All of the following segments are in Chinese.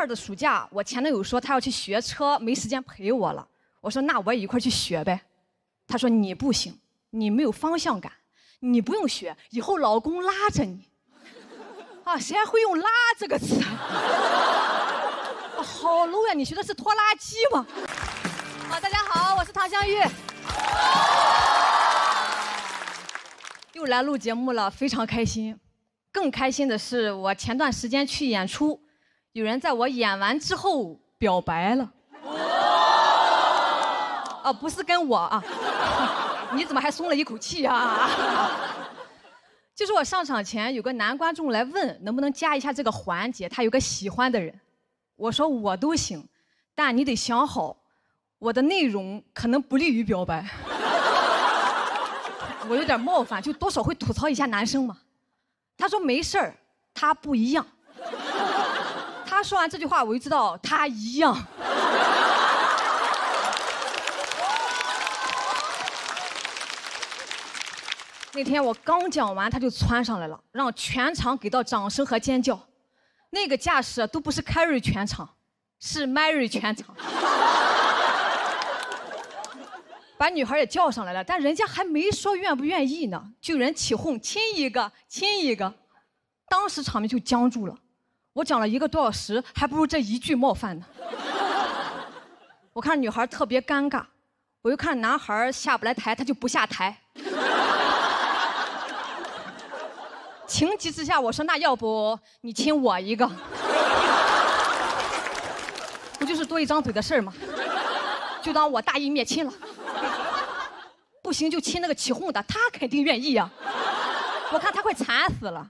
的暑假，我前男友说他要去学车，没时间陪我了。我说那我也一块去学呗。他说你不行，你没有方向感，你不用学，以后老公拉着你。啊，谁还会用"拉"这个词？啊，好 low 呀！你学的是拖拉机吗？啊，大家好，我是唐湘玉。又来录节目了，非常开心。更开心的是，我前段时间去演出，有人在我演完之后表白了。啊，不是跟我啊，你怎么还松了一口气啊？就是我上场前有个男观众来问能不能加一下这个环节，他有个喜欢的人，我说我都行，但你得想好，我的内容可能不利于表白。我有点冒犯，就多少会吐槽一下男生嘛。他说没事儿，他不一样。他说完这句话，我就知道他一样。那天我刚讲完，他就窜上来了，让全场给到掌声和尖叫。那个架势都不是 carry 全场，是 marry 全场。把女孩也叫上来了，但人家还没说愿不愿意呢，就有人起哄亲一个，亲一个。当时场面就僵住了。我讲了1个多小时，还不如这一句冒犯呢。我看女孩特别尴尬，我又看男孩下不来台，他就不下台。情急之下，我说那要不你亲我一个，不就是多一张嘴的事儿吗？就当我大义灭亲了。不行就亲那个起哄的，他肯定愿意呀。我看他快惨死了。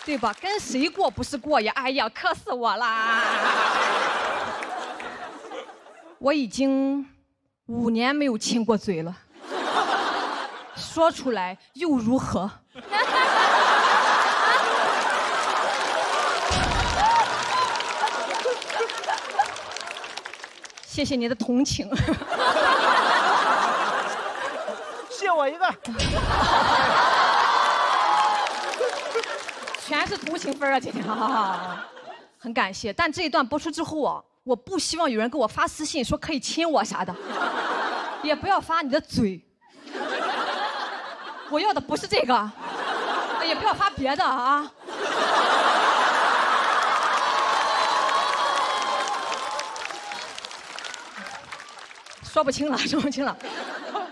对吧？跟谁过不是过呀？哎呀，磕死我啦！我已经5年没有亲过嘴了，说出来又如何？谢谢你的同情。谢我一个。全是同情分啊，今天很感谢。但这一段播出之后啊，我不希望有人给我发私信说可以亲我啥的，也不要发你的嘴。我要的不是这个，也不要发别的啊。说不清了，说不清了，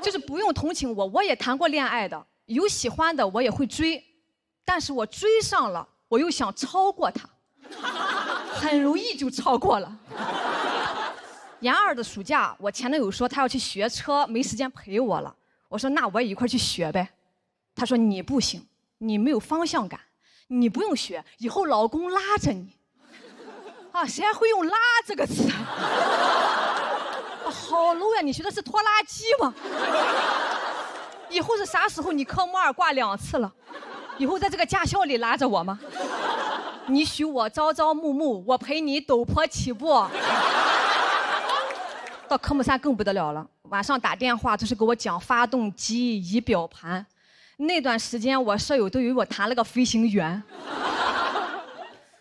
就是不用同情我，我也谈过恋爱的，有喜欢的我也会追，但是我追上了，我又想超过他，很容易就超过了。研2的暑假，我前男友说他要去学车，没时间陪我了，我说那我也一块去学呗。他说你不行，你没有方向感，你不用学，以后老公拉着你。啊，谁还会用"拉"这个词？啊，好 low 呀！你学的是拖拉机吗？以后是啥时候你科目2挂2次了？以后在这个驾校里拉着我吗？你许我朝朝暮暮，我陪你陡坡起步。到科目3更不得了了，晚上打电话就是给我讲发动机、仪表盘。那段时间我舍友都以为我谈了个飞行员。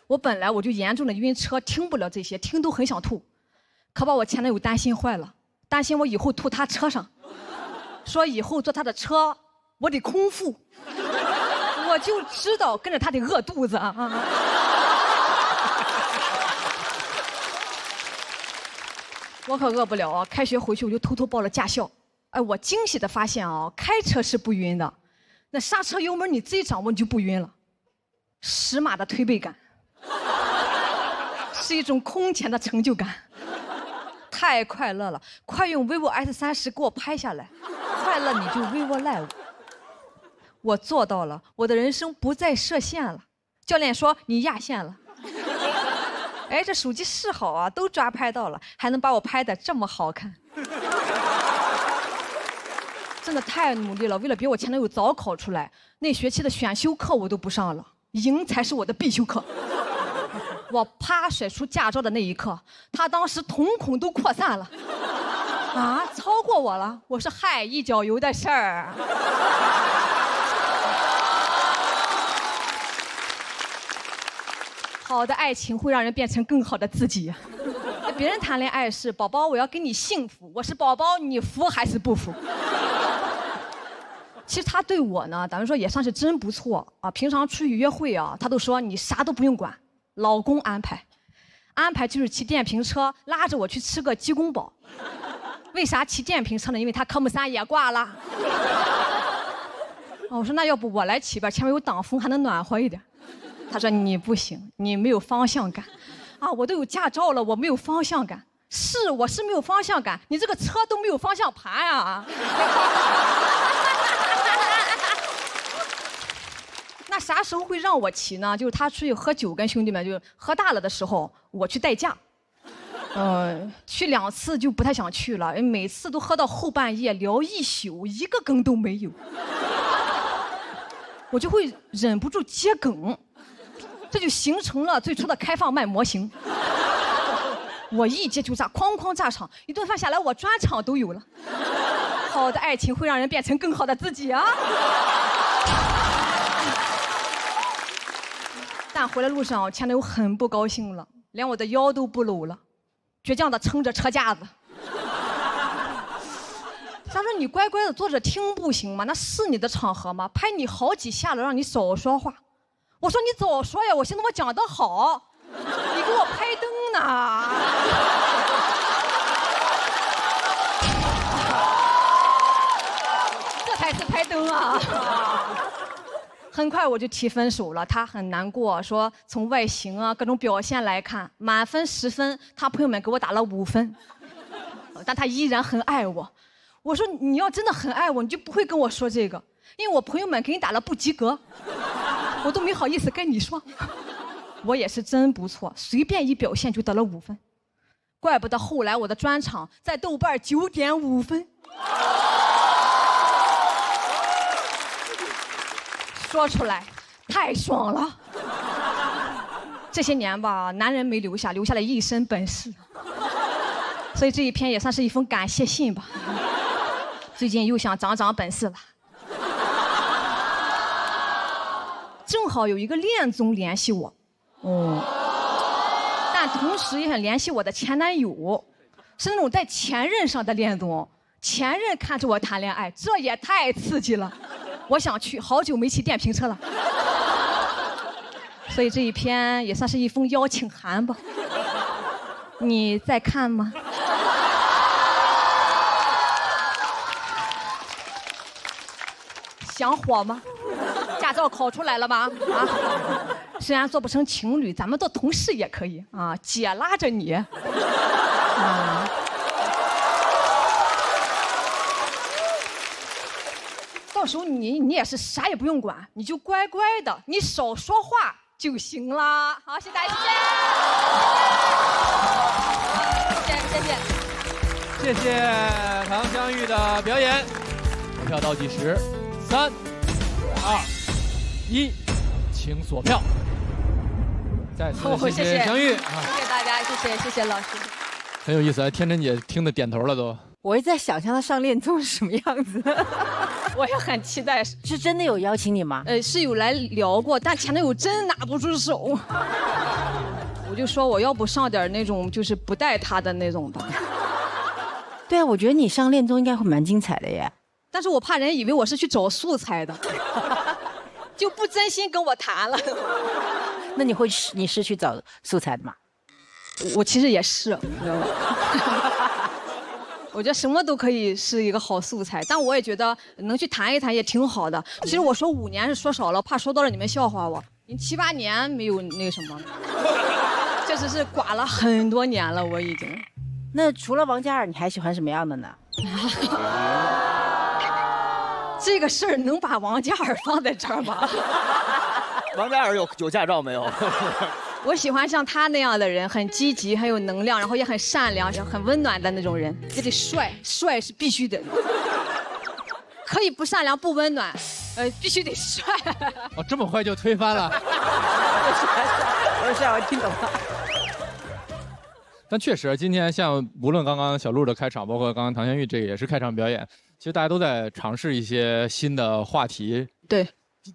我本来我就严重的晕车，听不了这些，听都很想吐。可把我前男友担心坏了，担心我以后吐他车上，说以后坐他的车我得空腹，我就知道跟着他得饿肚子啊。我可饿不了啊！开学回去我就偷偷报了驾校。哎，我惊喜的发现啊，开车是不晕的，那刹车油门你自己掌握你就不晕了。10码的推背感，是一种空前的成就感。太快乐了，快用 vivo S30给我拍下来，快乐你就 vivo Live。我做到了，我的人生不再设限了。教练说你压线了。哎，这手机是好啊，都抓拍到了，还能把我拍得这么好看。真的太努力了，为了比我前男友早考出来，那学期的选修课我都不上了，赢才是我的必修课。我啪甩出驾照的那一刻，他当时瞳孔都扩散了。啊，超过我了？我说嗨，一脚油的事儿。好的爱情会让人变成更好的自己呀。别人谈恋爱是宝宝，我要跟你幸福，我是宝宝，你服还是不服？其实他对我呢，咱们说也算是真不错啊。平常出去约会啊，他都说你啥都不用管，老公安排。安排就是骑电瓶车拉着我去吃个鸡公煲。为啥骑电瓶车呢？因为他科目3也挂了。哦，我说那要不我来骑吧，前面有挡风还能暖和一点。他说你不行，你没有方向感。啊，我都有驾照了，我没有方向感。是，我是没有方向感，你这个车都没有方向盘啊。那啥时候会让我骑呢？就是他出去喝酒，跟兄弟们就喝大了的时候，我去代驾。去2次就不太想去了，每次都喝到后半夜聊一宿，一个梗都没有。我就会忍不住接梗，这就形成了最初的开放麦模型。我一接就炸，哐哐炸场，一顿饭下来我专场都有了。好的爱情会让人变成更好的自己啊。但回来路上，前男友很不高兴了，连我的腰都不搂了，倔强的撑着车架子。他说：“你乖乖的坐着听不行吗？那是你的场合吗？拍你好几下了，让你少说话。”我说：“你早说呀，我寻思我讲得好，你给我拍灯呢。”这才是拍灯啊！很快我就提分手了，他很难过，说从外形啊各种表现来看，满分10分，他朋友们给我打了5分，但他依然很爱我。我说你要真的很爱我，你就不会跟我说这个，因为我朋友们给你打了不及格，我都没好意思跟你说。我也是真不错，随便一表现就得了5分，怪不得后来我的专场在豆瓣9.5分。说出来太爽了。这些年吧，男人没留下，留下了一身本事，所以这一篇也算是一封感谢信吧。最近又想长本事了。正好有一个恋综联系我，但同时也想联系我的前男友，是那种在前任上的恋综，前任看着我谈恋爱，这也太刺激了。我想去，好久没骑电瓶车了，所以这一篇也算是一封邀请函吧。你在看吗？想火吗？驾照考出来了吗？啊，虽然做不成情侣，咱们做同事也可以啊。姐拉着你，到时候你也是啥也不用管，你就乖乖的，你少说话就行了。好，谢谢大家，谢谢。谢谢唐湘玉的表演。投票倒计时，3、2、1，请锁票。再次谢谢湘玉，谢谢大家，谢谢老师。很有意思，天真姐听得点头了都。我也在想象他上恋综是什么样子。我也很期待。是真的有邀请你吗？是有来聊过，但前男友真拿不出手。我就说我要不上点那种就是不带他的那种吧。对啊，我觉得你上恋综应该会蛮精彩的耶。但是我怕人以为我是去找素材的，就不真心跟我谈了。那你是去找素材的吗？我其实也是，你知道吗？我觉得什么都可以是一个好素材，但我也觉得能去谈一谈也挺好的。其实我说5年是说少了，怕说到了你们笑话我。你7、8年没有那个什么，确实是寡了很多年了，我已经。那除了王嘉尔，你还喜欢什么样的呢？这个事儿能把王嘉尔放在这儿吗？王嘉尔有驾照没有？我喜欢像他那样的人，很积极，很有能量，然后也很善良，很温暖的那种人。也得帅，帅是必须的。可以不善良不温暖，必须得帅。哦，这么快就推翻了？我帅，我听懂了。但确实，今天像无论刚刚小鹿的开场，包括刚刚唐湘玉这个也是开场表演，其实大家都在尝试一些新的话题。对。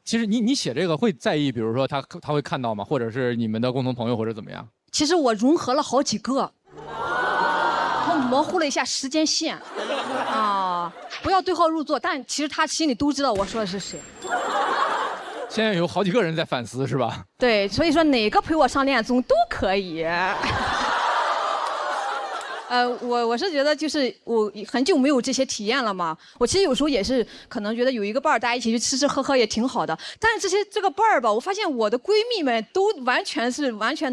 其实你写这个会在意，比如说他会看到吗？或者是你们的共同朋友或者怎么样？其实我融合了好几个，我模糊了一下时间线，啊，不要对号入座，但其实他心里都知道我说的是谁。现在有好几个人在反思，是吧？对，所以说哪个陪我上恋综都可以。我是觉得就是我很久没有这些体验了嘛，我其实有时候也是可能觉得有一个伴儿，大家一起去吃吃喝喝也挺好的。但是这个伴儿吧，我发现我的闺蜜们都完全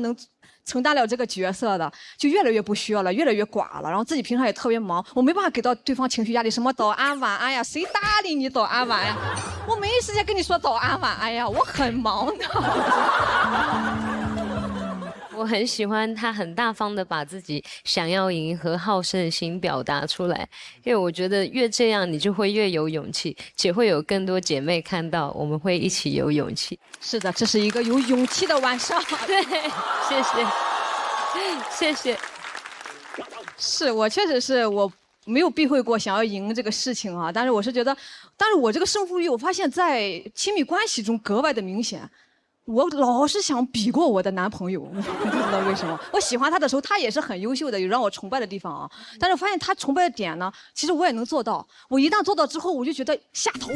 能承担了这个角色的，就越来越不需要了，越来越寡了。然后自己平常也特别忙，我没办法给到对方情绪压力，什么早安晚安呀，谁搭理你早安晚安？我没时间跟你说早安晚安呀，我很忙的。我很喜欢他很大方的把自己想要赢和好胜心表达出来，因为我觉得越这样你就会越有勇气，且会有更多姐妹看到，我们会一起有勇气。是的，这是一个有勇气的晚上。对，谢谢，谢谢。是我确实是我没有避讳过想要赢这个事情啊，但是我是觉得，但是我这个胜负欲，我发现在亲密关系中格外的明显。我老是想比过我的男朋友，不知道为什么。我喜欢他的时候，他也是很优秀的，有让我崇拜的地方啊。但是我发现他崇拜的点呢，其实我也能做到。我一旦做到之后，我就觉得下头。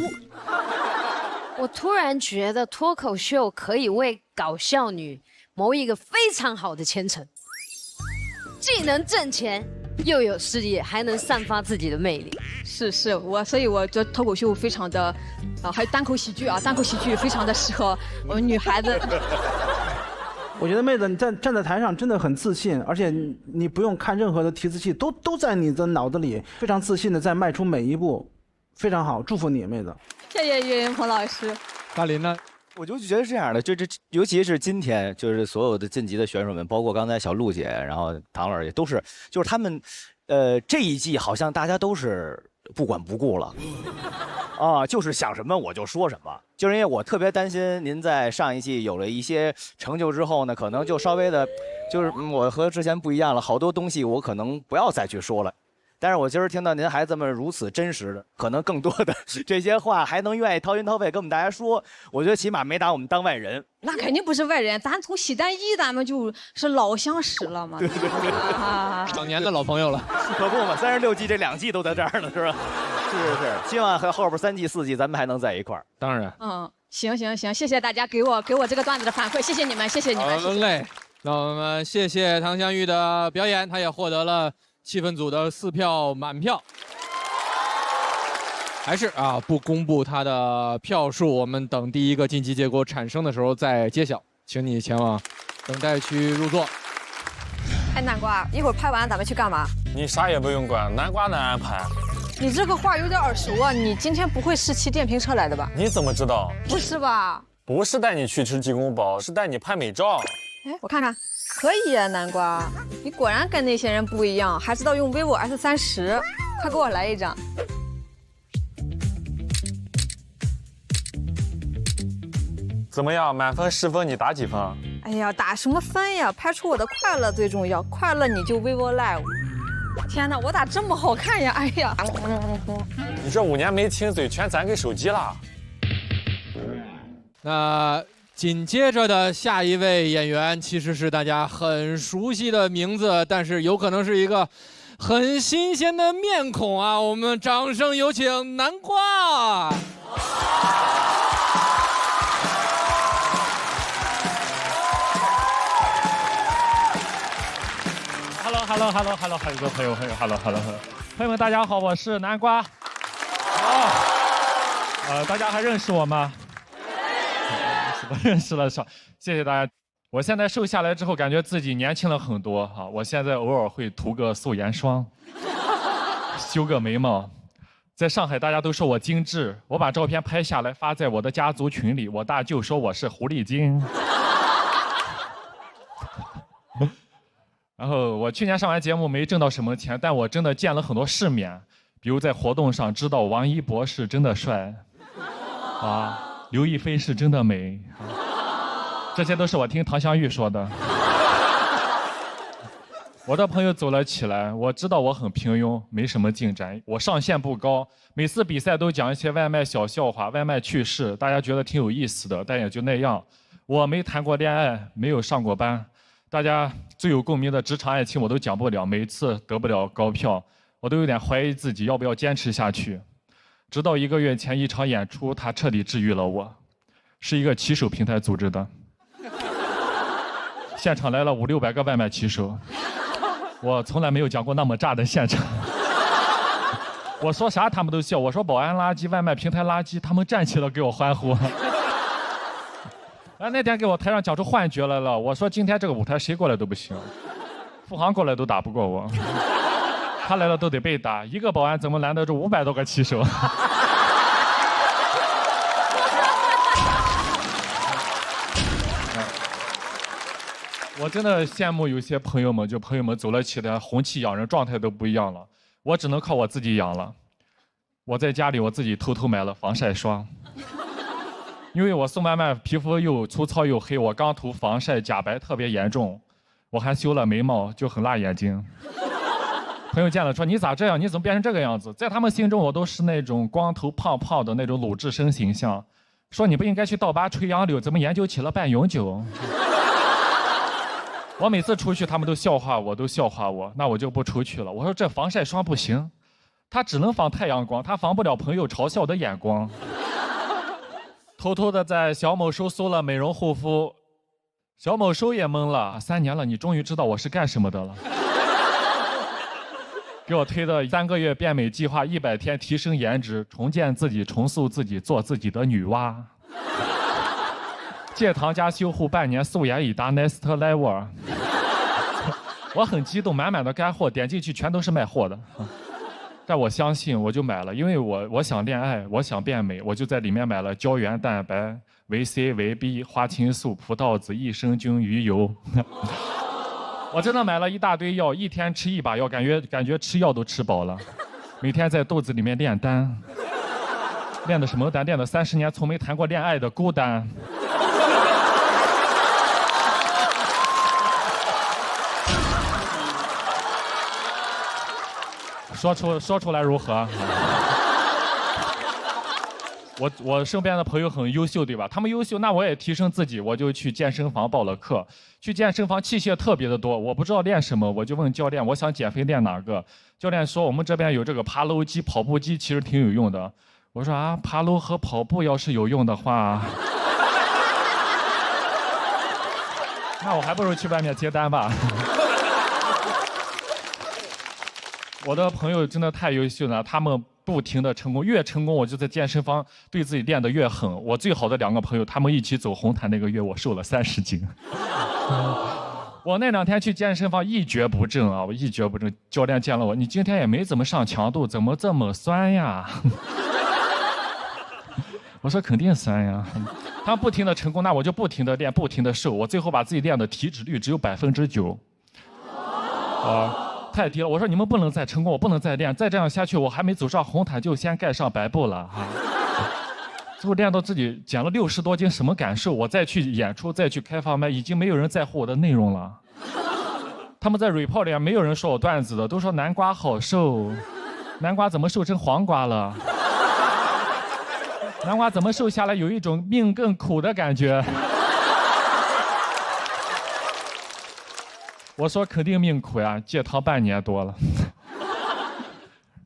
我突然觉得脱口秀可以为搞笑女谋一个非常好的前程，既能挣钱，又有事业，还能散发自己的魅力。是，所以我觉得脱口秀非常的，还有单口喜剧啊，单口喜剧非常的适合我们女孩子。我觉得妹子你站在台上真的很自信，而且你不用看任何的提词器，都在你的脑子里，非常自信的在迈出每一步，非常好，祝福你，妹子。谢谢岳云鹏老师。大林呢？我就觉得是这样的，尤其是今天，就是所有的晋级的选手们，包括刚才小陆姐，然后唐老师也都是，就是他们，这一季好像大家都是不管不顾了，啊，就是想什么我就说什么，就是因为我特别担心您在上一季有了一些成就之后呢，可能就稍微的，就是我和之前不一样了，好多东西我可能不要再去说了。但是我今儿听到您还这么如此真实的，可能更多的这些话还能愿意掏心掏肺跟我们大家说，我觉得起码没把我们当外人。那肯定不是外人，咱从喜单一咱们就是老相识了嘛。对对对对，当年的老朋友了。可不嘛，36季这2季都在这儿呢，是吧？是，希望后边3季4季咱们还能在一块儿。当然。行，谢谢大家给我这个段子的反馈，谢谢你们，谢谢你们。好嘞，那我们谢谢唐湘玉的表演，她也获得了气氛组的4票满票。还是不公布他的票数，我们等第一个晋级结果产生的时候再揭晓。请你前往等待区入座。哎，南瓜，一会儿拍完咱们去干嘛？你啥也不用管，南瓜能安排。你这个话有点耳熟啊，你今天不会是骑电瓶车来的吧？你怎么知道？不是吧？不是带你去吃鸡公煲，是带你拍美照。哎，我看看，可以啊，南瓜，你果然跟那些人不一样，还知道用 vivo S30，快给我来一张。怎么样？满分10分，你打几分？哎呀，打什么分呀？拍出我的快乐最重要，快乐你就 vivo Live。天哪，我咋这么好看呀？哎呀，你这5年没亲嘴，全攒给手机了。那紧接着的下一位演员，其实是大家很熟悉的名字，但是有可能是一个很新鲜的面孔啊！我们掌声有请南瓜。Hello，很多朋友，Hello，朋友们大家好，我是南瓜。大家还认识我吗？认识了，谢谢大家。我现在瘦下来之后，感觉自己年轻了很多哈。我现在偶尔会涂个素颜霜，修个眉毛。在上海，大家都说我精致，我把照片拍下来发在我的家族群里，我大舅说我是狐狸精。然后我去年上完节目没挣到什么钱，但我真的见了很多世面，比如在活动上知道王一博是真的帅，刘亦菲是真的美，这些都是我听唐湘玉说的。我的朋友走了起来，我知道我很平庸，没什么进展，我上限不高，每次比赛都讲一些外卖小笑话、外卖趣事，大家觉得挺有意思的，但也就那样。我没谈过恋爱，没有上过班，大家最有共鸣的职场爱情我都讲不了，每次得不了高票，我都有点怀疑自己要不要坚持下去。直到1个月前一场演出，它彻底治愈了我，是一个骑手平台组织的，现场来了500-600个外卖骑手。我从来没有讲过那么炸的现场，我说啥他们都笑，我说保安垃圾、外卖平台垃圾，他们站起来给我欢呼。那天给我台上讲出幻觉来了，我说今天这个舞台谁过来都不行，付航过来都打不过我，他来了都得被打，一个保安怎么拦得住500多个骑手？我真的羡慕有些朋友们，就朋友们走了起来，红气养人，状态都不一样了。我只能靠我自己养了。我在家里我自己偷偷买了防晒霜，因为我送外卖，皮肤又粗糙又黑，我刚涂防晒，假白特别严重，我还修了眉毛，就很辣眼睛。朋友见了说：“你咋这样？你怎么变成这个样子？”在他们心中，我都是那种光头胖胖的那种鲁智深形象。说你不应该去倒拔垂杨柳，怎么研究起了半永久？我每次出去，他们都笑话我，那我就不出去了。我说这防晒霜不行，它只能防太阳光，它防不了朋友嘲笑的眼光。偷偷的在小某书搜了美容护肤，小某书也懵了，3年了，你终于知道我是干什么的了。给我推的3个月变美计划，100天提升颜值，重建自己，重塑自己，做自己的女娲。戒糖加修护半年，素颜已达 next level。我很激动，满满的干货，点进去全都是卖货的。但我相信，我就买了，因为我想恋爱，我想变美，我就在里面买了胶原蛋白、维 C、维 B、花青素、葡萄籽、益生菌、鱼油。我真的买了一大堆药，一天吃1把药，感觉吃药都吃饱了。每天在肚子里面炼丹，练的什么丹？练的30年从没谈过恋爱的孤单。说出来如何？我身边的朋友很优秀，对吧？他们优秀，那我也提升自己，我就去健身房报了课。去健身房器械特别的多，我不知道练什么，我就问教练，我想减肥练哪个？教练说我们这边有这个爬楼机、跑步机，其实挺有用的。我说啊，爬楼和跑步要是有用的话，那我还不如去外面接单吧。我的朋友真的太优秀了，他们不停的成功，越成功我就在健身房对自己练得越狠。我最好的2个朋友，他们一起走红毯那个月，我瘦了30斤。我那2天去健身房一蹶不振啊，我一蹶不振。教练见了我，你今天也没怎么上强度，怎么这么酸呀？我说肯定酸呀。他们不停的成功，那我就不停的练，不停的瘦，我最后把自己练的体脂率只有9%。太低了，我说你们不能再成功，我不能再练，再这样下去，我还没走上红毯就先盖上白布了哈。最后练到自己减了60多斤，什么感受？我再去演出，再去开放麦，已经没有人在乎我的内容了。他们在 report 里没有人说我段子的，都说南瓜好瘦，南瓜怎么瘦成黄瓜了？南瓜怎么瘦下来有一种命更苦的感觉？我说肯定命苦呀，戒糖半年多了。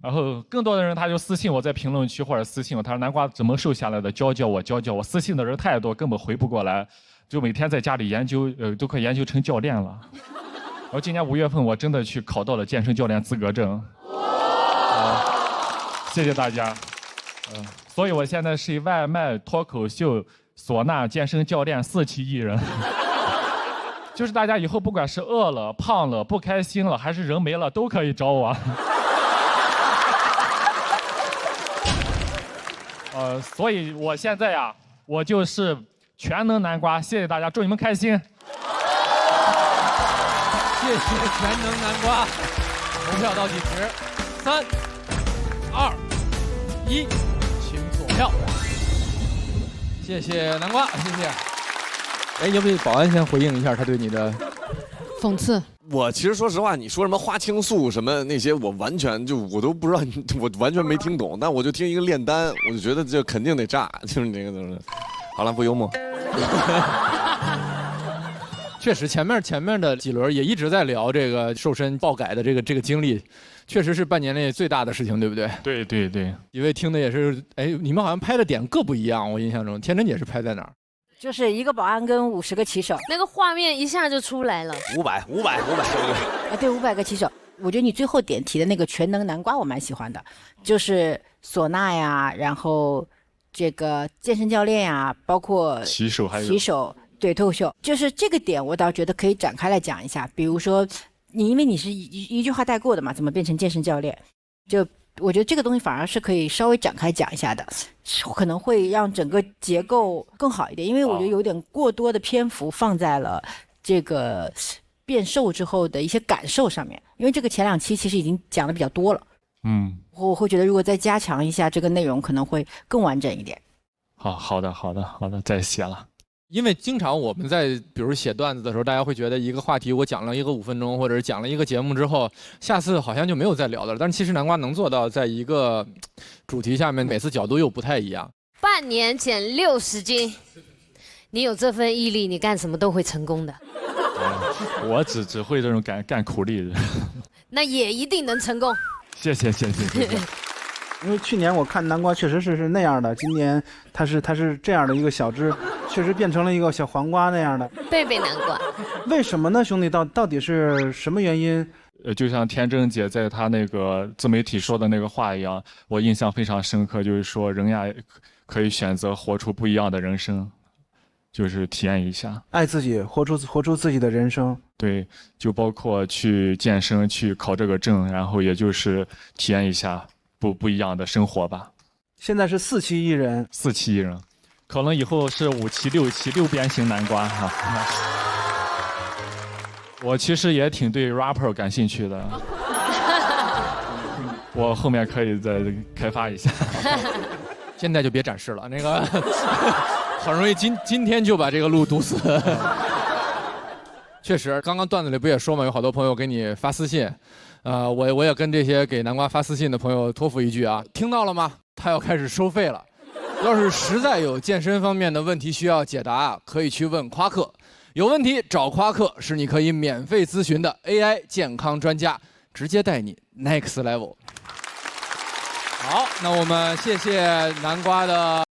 然后更多的人他就私信我在评论区或者私信我，他说南瓜怎么瘦下来的，教教我。私信的人太多，根本回不过来，就每天在家里研究，都快研究成教练了。然后今年5月份我真的去考到了健身教练资格证。谢谢大家。所以我现在是一外卖、脱口秀、唢呐、健身教练4期艺人。就是大家以后不管是饿了、胖了、不开心了，还是人没了，都可以找我。所以我现在呀，我就是全能南瓜。谢谢大家，祝你们开心。谢谢全能南瓜。投票倒计时，3、2、1，请锁票。谢谢南瓜，谢谢。哎，要不保安先回应一下他对你的讽刺？我其实说实话，你说什么花青素什么那些，我完全我都不知道，我完全没听懂。但我就听一个炼丹，我就觉得这肯定得炸，就是那个东西。好了，不幽默。确实，前面的几轮也一直在聊这个瘦身爆改的这个经历，确实是半年内最大的事情，对不对？对对对。几位听的也是，哎，你们好像拍的点各不一样，我印象中，天真姐是拍在哪儿？就是一个保安跟50个骑手，那个画面一下就出来了。500。啊，对，500个骑手。我觉得你最后点题的那个全能南瓜我蛮喜欢的，就是唢呐呀，然后这个健身教练呀，包括骑手还有骑手。对，脱口秀就是这个点，我倒觉得可以展开来讲一下。比如说，因为你是一句话带过的嘛，怎么变成健身教练？就我觉得这个东西反而是可以稍微展开讲一下的，可能会让整个结构更好一点。因为我觉得有点过多的篇幅放在了这个变瘦之后的一些感受上面，因为这个前2期其实已经讲的比较多了。我会觉得如果再加强一下这个内容，可能会更完整一点。好的，再写了。因为经常我们在比如写段子的时候，大家会觉得一个话题我讲了一个5分钟，或者是讲了一个节目之后，下次好像就没有再聊的了。但是其实南瓜能做到在一个主题下面，每次角度又不太一样。半年减60斤，你有这份毅力，你干什么都会成功的。我只会这种干苦力的。那也一定能成功。谢谢。因为去年我看南瓜确实是那样的，今年它是这样的一个小只，确实变成了一个小黄瓜那样的。贝贝南瓜，为什么呢，兄弟？到底是什么原因？就像天真姐在她那个自媒体说的那个话一样，我印象非常深刻，就是说人呀可以选择活出不一样的人生，就是体验一下，爱自己，活出自己的人生。对，就包括去健身，去考这个证，然后也就是体验一下不一样的生活吧。现在是4期1人，4期1人，可能以后是5期、6期6边形南瓜哈。我其实也挺对 rapper 感兴趣的，我后面可以再开发一下。现在就别展示了，那个很容易今天就把这个路堵死。确实，刚刚段子里不也说嘛，有好多朋友给你发私信，我也跟这些给南瓜发私信的朋友托付一句啊，听到了吗？他要开始收费了。要是实在有健身方面的问题需要解答，可以去问夸克。有问题找夸克，是你可以免费咨询的 AI 健康专家，直接带你 next level。好，那我们谢谢南瓜的。